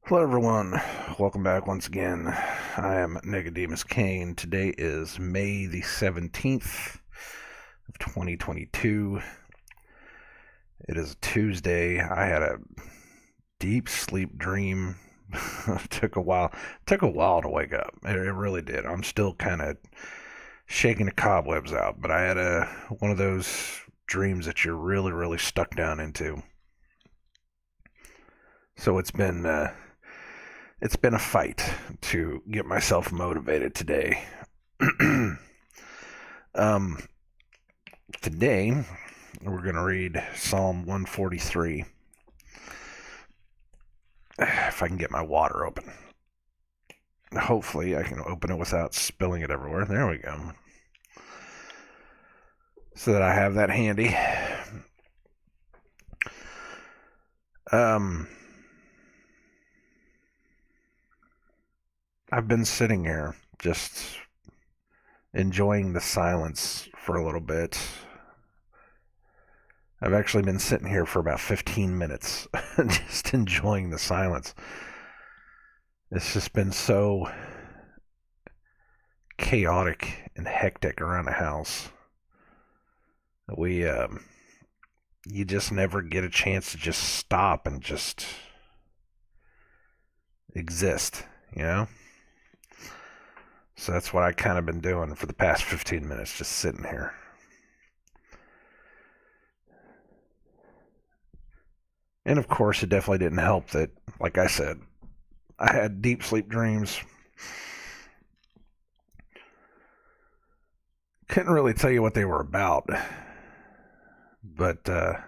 Hello, everyone. Welcome back once again. I am Nicodemus Kane. Today is May the 17th of 2022. It is a Tuesday. I had a deep sleep dream. It took a while to wake up. It really did. I'm still kind of shaking the cobwebs out, but I had one of those dreams that you're really stuck down into. So it's been a fight to get myself motivated today. um, Today, we're going to read Psalm 143. If I can get my water open. Hopefully, I can open it without spilling it everywhere. There we go. So that I have that handy. I've been sitting here just enjoying the silence for a little bit. I've actually been sitting here for about 15 minutes just enjoying the silence. It's just been so chaotic and hectic around the house. You just never get a chance to just stop and just exist, you know? So that's what I kind of been doing for the past 15 minutes, just sitting here. And of course, it definitely didn't help that, like I said, I had deep sleep dreams. Couldn't really tell you what they were about, but I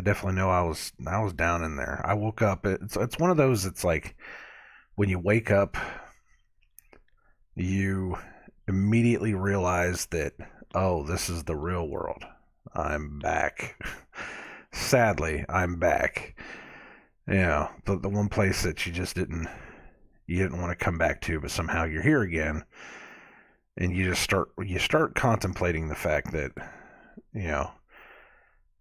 definitely know I was down in there. I woke up. It's one of those. It's like when you wake up, you immediately realize that, oh, this is the real world. I'm back. Sadly, I'm back. The one place that you didn't want to come back to, but somehow you're here again, and you start contemplating the fact that, you know,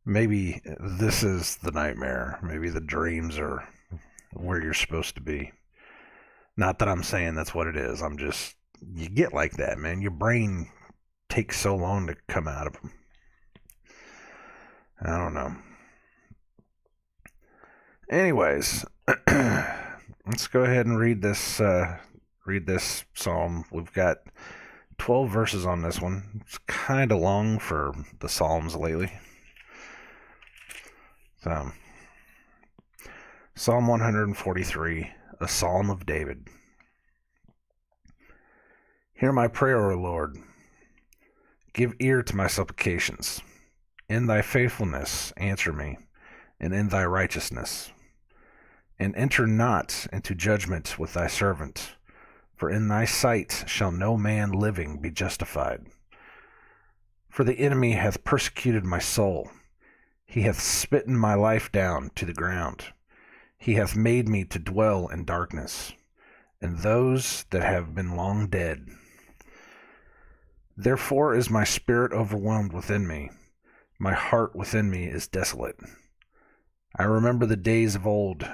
maybe this is the nightmare. Maybe the dreams are where you're supposed to be. Not that I'm saying that's what it is. You get like that, man. Your brain takes so long to come out of them. I don't know. Anyways, let's go ahead and read this psalm. We've got 12 verses on this one. It's kind of long for the psalms lately. So, Psalm 143, a psalm of David. Hear my prayer, O Lord. Give ear to my supplications. In thy faithfulness answer me, and in thy righteousness. And enter not into judgment with thy servant, for in thy sight shall no man living be justified. For the enemy hath persecuted my soul. He hath smitten my life down to the ground. He hath made me to dwell in darkness, and those that have been long dead. Therefore is my spirit overwhelmed within me. My heart within me is desolate. I remember the days of old.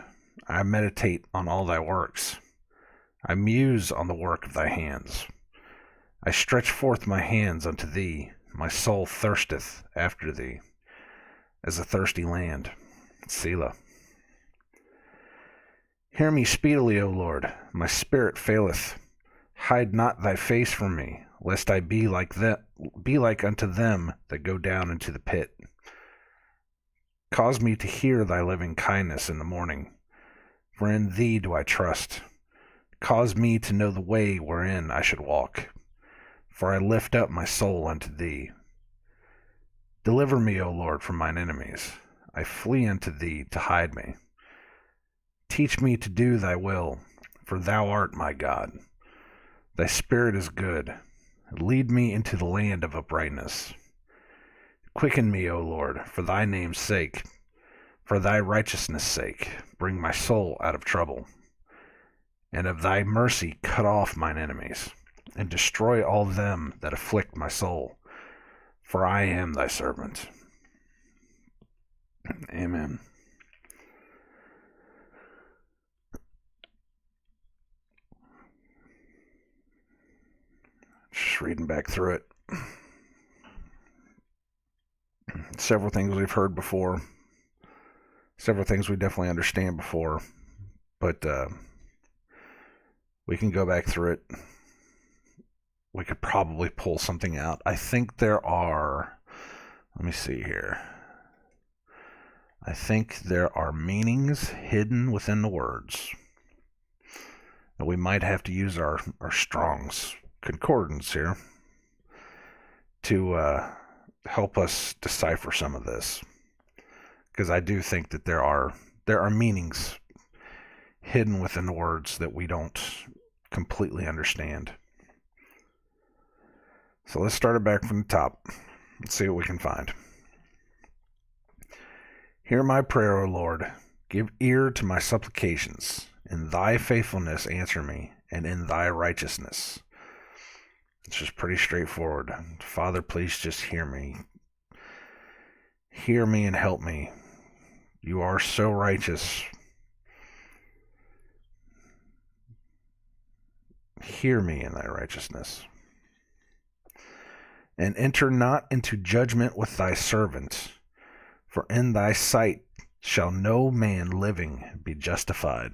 I meditate on all thy works. I muse on the work of thy hands. I stretch forth my hands unto thee. My soul thirsteth after thee, as a thirsty land. Selah. Hear me speedily, O Lord. My spirit faileth. Hide not thy face from me, lest I be like unto them that go down into the pit. Cause me to hear thy loving kindness in the morning, for in thee do I trust. Cause me to know the way wherein I should walk, for I lift up my soul unto thee. Deliver me, O Lord, from mine enemies. I flee unto thee to hide me. Teach me to do thy will, for thou art my God. Thy spirit is good. Lead me into the land of uprightness. Quicken me, O Lord, for thy name's sake. For thy righteousness' sake, bring my soul out of trouble. And of thy mercy cut off mine enemies, and destroy all them that afflict my soul. For I am thy servant. Amen. Just reading back through it. Several things we've heard before. Several things we definitely understand before. But we can go back through it. We could probably pull something out. I think there are... Let me see here. I think there are meanings hidden within the words. And we might have to use our Strong's Concordance here to help us decipher some of this. Because I do think that there are meanings hidden within the words that we don't completely understand. So let's start it back from the top. Let's see what we can find. Hear my prayer, O Lord. Give ear to my supplications. In thy faithfulness answer me, and in thy righteousness. It's just pretty straightforward. Father, please just hear me. Hear me and help me. You are so righteous. Hear me in thy righteousness. And enter not into judgment with thy servant, for in thy sight shall no man living be justified.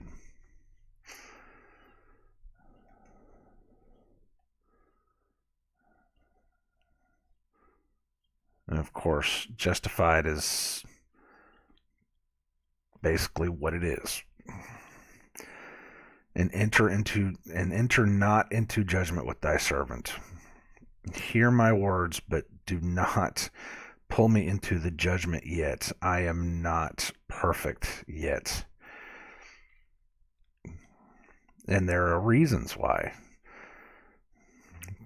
And of course, justified is basically what it is. And enter not into judgment with thy servant. Hear my words, but do not pull me into the judgment yet. I am not perfect yet. And there are reasons why.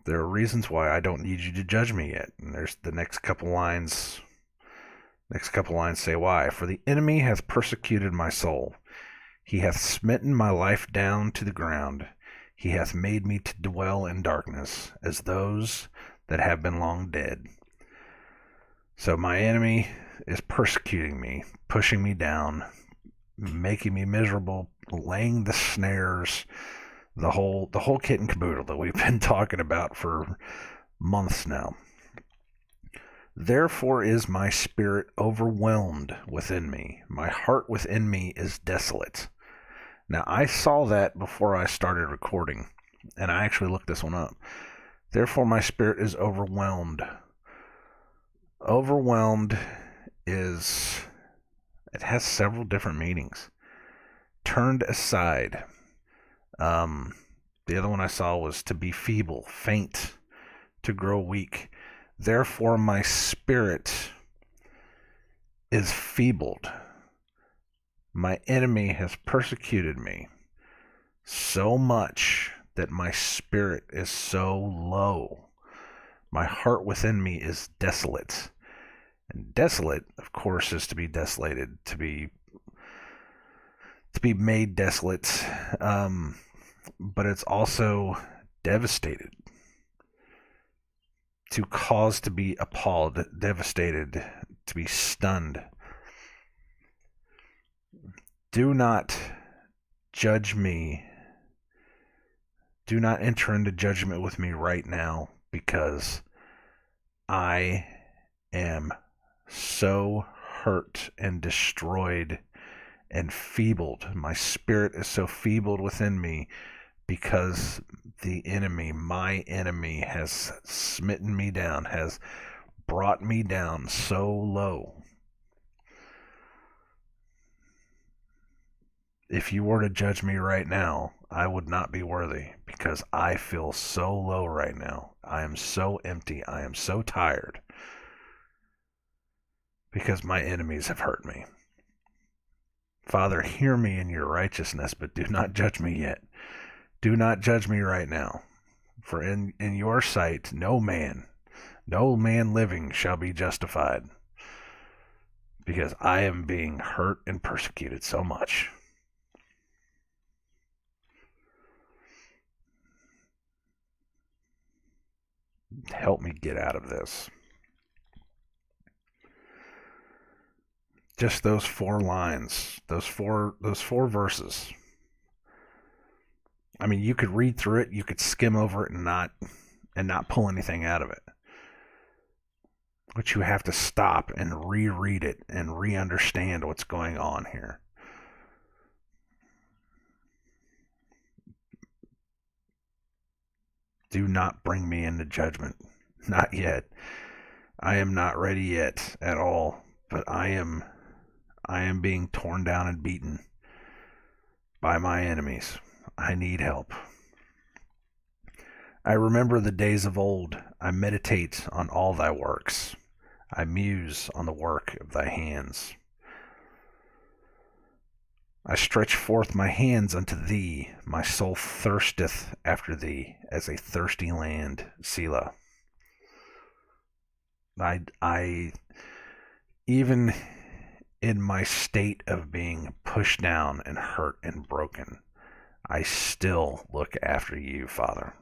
There are reasons why I don't need you to judge me yet. And there's the next couple lines. Next couple lines say why. For the enemy hath persecuted my soul. He hath smitten my life down to the ground. He hath made me to dwell in darkness, as those that have been long dead. So my enemy is persecuting me, pushing me down, making me miserable, laying the snares, the whole kit and caboodle that we've been talking about for months now. Therefore is my spirit overwhelmed within me. My heart within me is desolate. Now, I saw that before I started recording, and I actually looked this one up. Therefore, my spirit is overwhelmed. Overwhelmed it has several different meanings. Turned aside. The other one I saw was to be feeble, faint, to grow weak. Therefore, my spirit is feebled. My enemy has persecuted me so much that my spirit is so low. My heart within me is desolate. And desolate, of course, is to be desolated, to be made desolate. But it's also devastated. To cause to be appalled, devastated, to be stunned. Do not judge me. Do not enter into judgment with me right now, because I am so hurt and destroyed and feebled. My spirit is so feebled within me because the enemy, my enemy, has smitten me down, has brought me down so low. If you were to judge me right now, I would not be worthy, because I feel so low right now. I am so empty. I am so tired because my enemies have hurt me. Father, hear me in your righteousness, but do not judge me yet. Do not judge me right now. For in your sight, no man living shall be justified, because I am being hurt and persecuted so much. Help me get out of this. Just those 4 lines, those four verses. I mean, you could read through it, you could skim over it and not and not pull anything out of it. But you have to stop and reread it and re-understand what's going on here. Do not bring me into judgment. Not yet. I am not ready yet at all, but I am being torn down and beaten by my enemies. I need help. I remember the days of old. I meditate on all thy works. I muse on the work of thy hands. I stretch forth my hands unto thee. My soul thirsteth after thee as a thirsty land. Selah. I even in my state of being pushed down and hurt and broken, I still look after you, Father.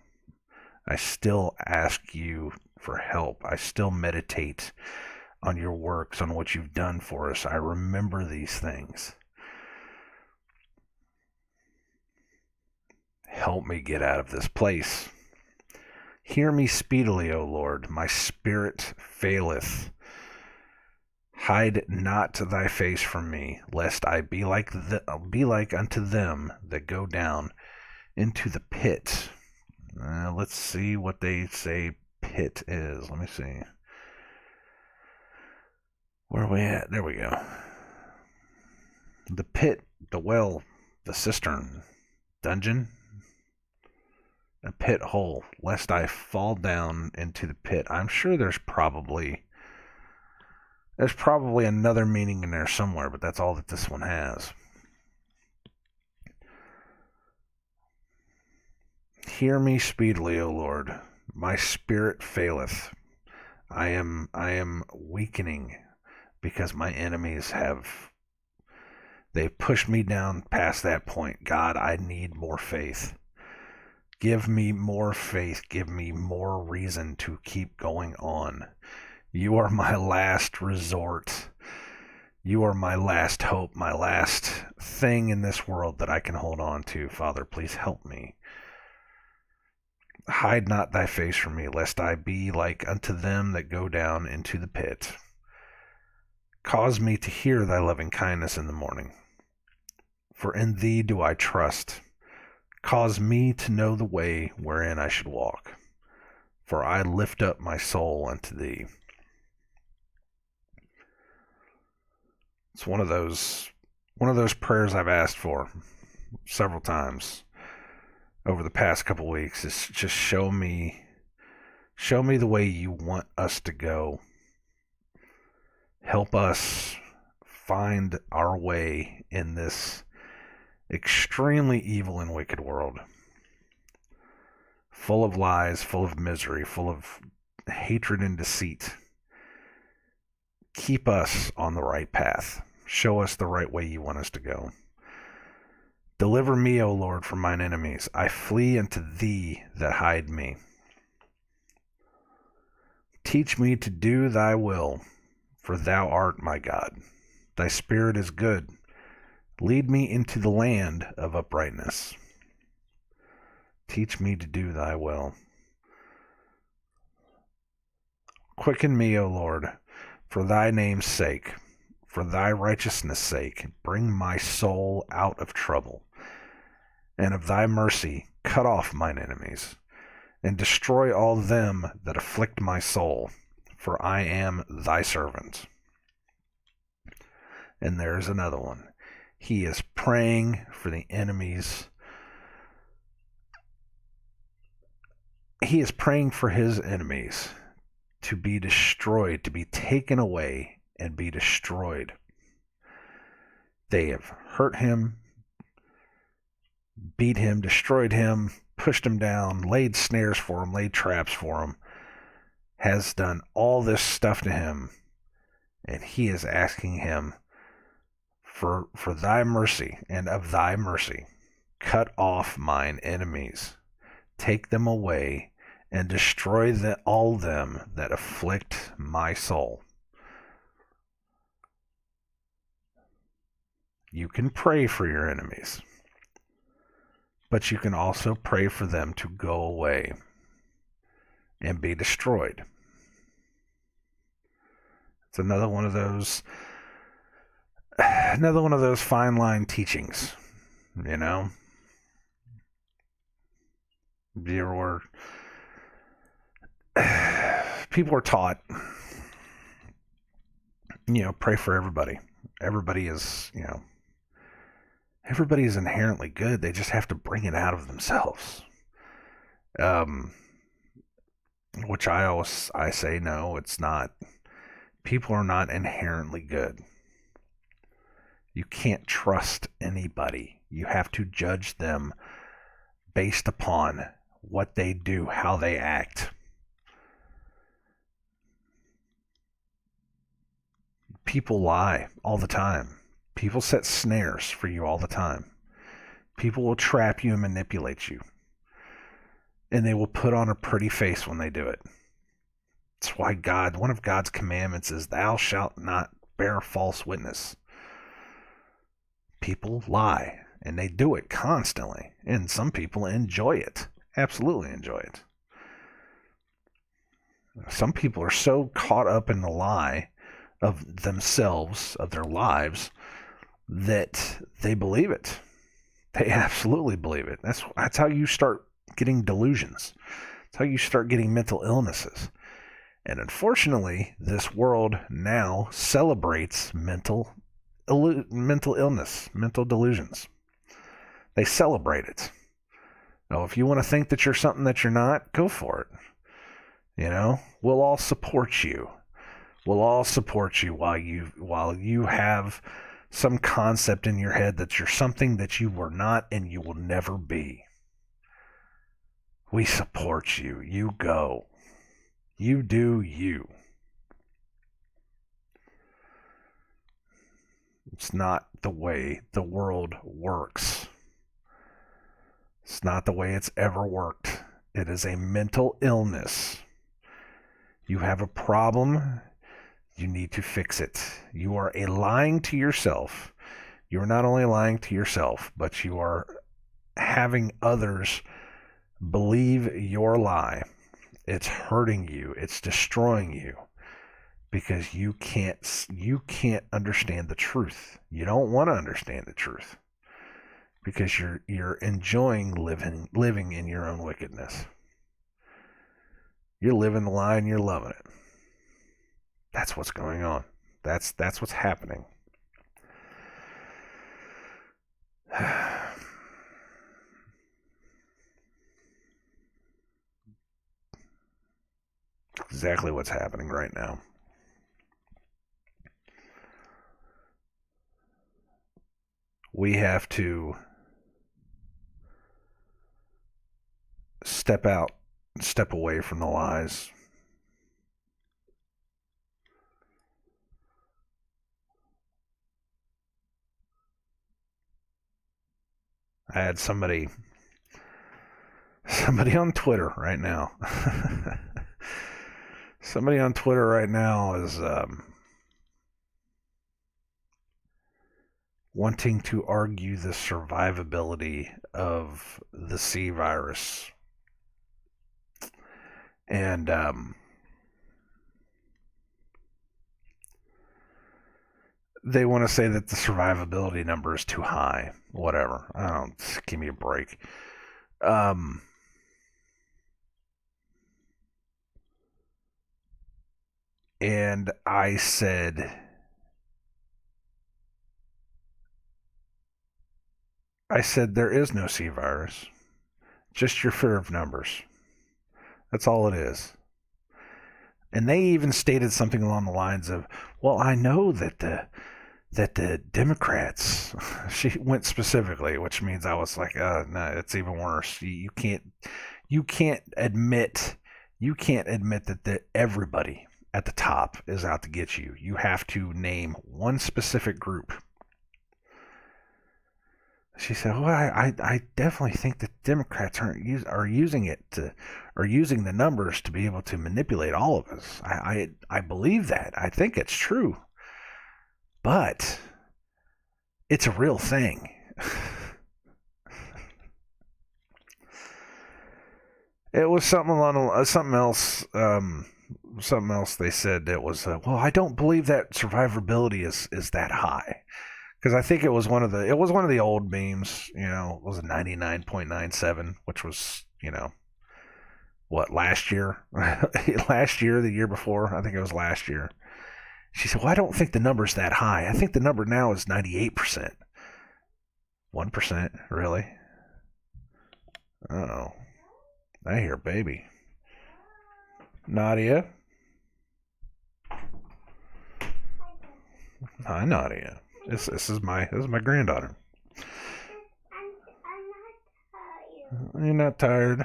I still ask you for help. I still meditate on your works, on what you've done for us. I remember these things. Help me get out of this place. Hear me speedily, O Lord. My spirit faileth. Hide not thy face from me, lest I be like unto them that go down into the pit. Let's see what they say pit is. Let me see. Where are we at? There we go. The pit, the well, the cistern, dungeon, a pit hole, lest I fall down into the pit. I'm sure there's probably another meaning in there somewhere, but that's all that this one has. Hear me speedily, O Lord. My spirit faileth. I am weakening because my enemies they've pushed me down past that point. God, I need more faith. Give me more faith. Give me more reason to keep going on. You are my last resort. You are my last hope, my last thing in this world that I can hold on to. Father, please help me. Hide not thy face from me, lest I be like unto them that go down into the pit. Cause me to hear thy loving kindness in the morning, for in thee do I trust. Cause me to know the way wherein I should walk, for I lift up my soul unto thee. It's one of those prayers I've asked for several times over the past couple weeks. Is just show me the way you want us to go. Help us find our way in this extremely evil and wicked world, full of lies, full of misery, full of hatred and deceit. Keep us on the right path. Show us the right way you want us to go. Deliver me, O Lord, from mine enemies. I flee unto thee that hide me. Teach me to do thy will, for thou art my God. Thy spirit is good. Lead me into the land of uprightness. Teach me to do thy will. Quicken me, O Lord, for thy name's sake. For thy righteousness' sake, bring my soul out of trouble. And of thy mercy, cut off mine enemies, and destroy all them that afflict my soul, for I am thy servant. And there's another one. He is praying for the enemies. He is praying for his enemies to be destroyed, to be taken away and be destroyed. They have hurt him, beat him, destroyed him, pushed him down, laid snares for him, laid traps for him, has done all this stuff to him, and he is asking him for thy mercy, and of thy mercy, cut off mine enemies, take them away, and destroy all them that afflict my soul. You can pray for your enemies, but you can also pray for them to go away. and be destroyed. It's another one of those fine line teachings, you know. People are taught, pray for everybody. Everybody is inherently good. They just have to bring it out of themselves. Which I say no, it's not. People are not inherently good. You can't trust anybody. You have to judge them based upon what they do, how they act. People lie all the time. People set snares for you all the time. People will trap you and manipulate you. And they will put on a pretty face when they do it. That's why one of God's commandments is, thou shalt not bear false witness. People lie, and they do it constantly. And some people enjoy it. Absolutely enjoy it. Some people are so caught up in the lie of themselves, of their lives, that they believe it. They absolutely believe it. That's how you start getting delusions. That's how you start getting mental illnesses. And unfortunately, this world now celebrates mental illness, mental delusions. They celebrate it. Now, if you want to think that you're something that you're not, go for it. We'll all support you. We'll all support you while you have some concept in your head that you're something that you were not and you will never be. We support you. You go. You do you. It's not the way the world works. It's not the way it's ever worked. It is a mental illness. You have a problem. You need to fix it. You are lying to yourself. You're not only lying to yourself, but you are having others believe your lie. It's hurting you. It's destroying you because you can't understand the truth. You don't want to understand the truth because you're enjoying living in your own wickedness. You're living the lie and you're loving it. That's what's going on. That's what's happening. Exactly what's happening right now. We have to step away from the lies. I had somebody on Twitter right now. Somebody on Twitter right now is wanting to argue the survivability of the C virus. And they want to say that the survivability number is too high. Whatever. I don't. Give me a break. And I said, there is no C virus. Just your fear of numbers. That's all it is. And they even stated something along the lines of, well, I know that the Democrats, she went specifically, which means I was like, no, it's even worse. You can't admit that everybody at the top is out to get you. You have to name one specific group. She said, well, I definitely think that Democrats are using the numbers to be able to manipulate all of us. I believe that. I think it's true. But it's a real thing. It was something along something else. Something else they said that was well, I don't believe that survivability is that high because I think it was one of the old memes. It was a 99.97, which was what, last year, last year, the year before. I think it was last year. She said, well, I don't think the number's that high. I think the number now is 98%. 1%, really? Oh, I hear baby. Nadia. Hi, Nadia. This is my granddaughter. You're not tired.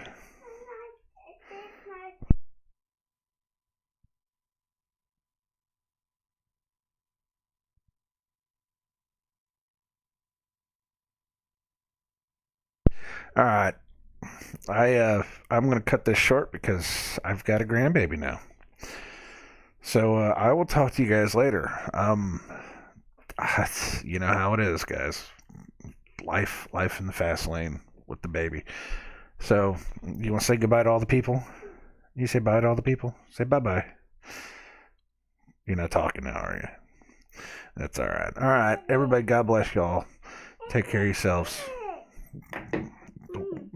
All right. I'm gonna cut this short because I've got a grandbaby now. So I will talk to you guys later. You know how it is, guys. Life in the fast lane with the baby. So you want to say goodbye to all the people? You say bye to all the people. Say bye bye. You're not talking now, are you? That's all right. All right, everybody. God bless y'all. Take care of yourselves.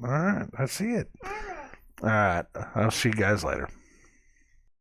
All right, I see it. All right, I'll see you guys later.